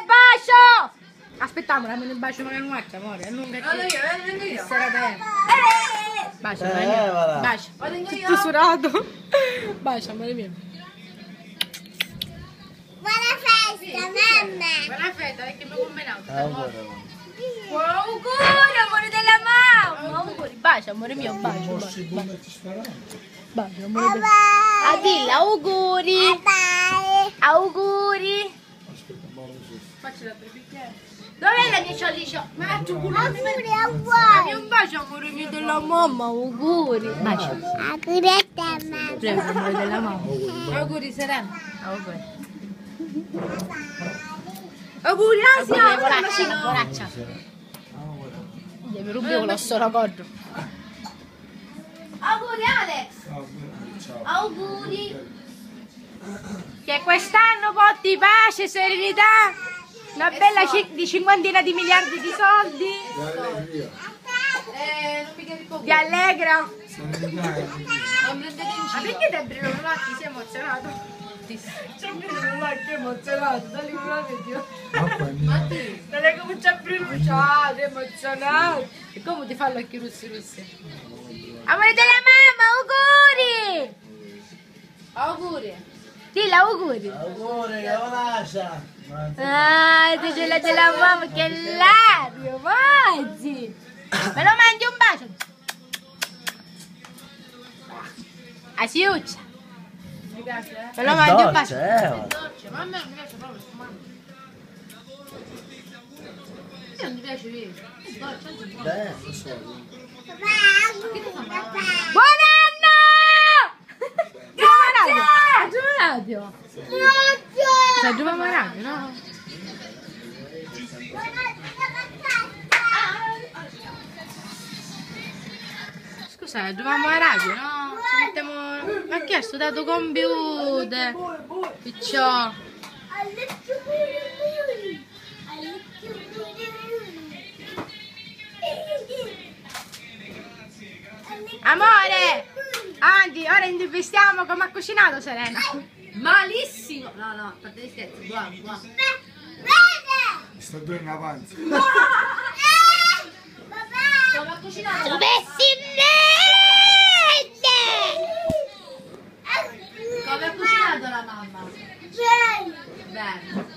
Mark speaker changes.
Speaker 1: Bacio! Aspettiamo, dammi un bacio magari un attimo, amore. Non vengo io. Bacio, bacio. Vado io. Tutto surato. Bacio, amore mio.
Speaker 2: Buona festa, mamma!
Speaker 1: Buona festa, perché mi ho combinato.
Speaker 2: Auguri, amore della mamma!
Speaker 1: Auguri, bacio, amore mio, bacio. Bacio, amore mio. Adilla, auguri. Auguri. Faccio la bicchiere. Dov'è la mia cialliccia? Ma tu
Speaker 2: Auguri a
Speaker 1: Dammi
Speaker 2: voi!
Speaker 1: un bacio, amore mio della mamma, auguri. Bacio.
Speaker 2: Auguri a te, mamma!
Speaker 1: Prego, amore della mamma. Auguri, Serena. Auguri. Auguri, Asia. Poraccia. Mi rubi con lo solo cordo.
Speaker 2: Auguri Alex! Auguri!
Speaker 1: Che quest'anno porti pace, serenità, una bella di 50 di miliardi di soldi. Non mi chiedi poco. Ti allegra. Non prendete in giro. Ma perché te brillo un attimo? Sei emozionato? C'è un brillo un attimo emozionato, dai non la vedi. Non è come c'è bruciato, emozionato. E come ti fa gli occhi russi? Amore della mamma, auguri! Auguri! Sì, auguri!
Speaker 3: Auguri, che lo lascia!
Speaker 1: Ah, tu ce l'hai della mamma, che labio, Mazzi! Me lo mandi un bacio! Asiuccia! Mi piace, eh? Me lo mandi un bacio! Dolce, ma a me non mi piace proprio sfumato. Non mi piace vero? È dolce, anche buono.
Speaker 3: Lo so.
Speaker 1: Buon anno! Aggiungo radio!
Speaker 2: Grazie!
Speaker 1: Aggiungo radio, no? Scusa, aggiungiamo la radio, no? Ci mettiamo... Ma che è sto dato computer? Picciò. Amore! Avanti, ora investiamo come ha cucinato Serena. Malissimo! No, no, fate gli scherzi, buono, buono.
Speaker 3: Sto due in avanti.
Speaker 1: Come ha cucinato? Come ha cucinato la mamma? Bene.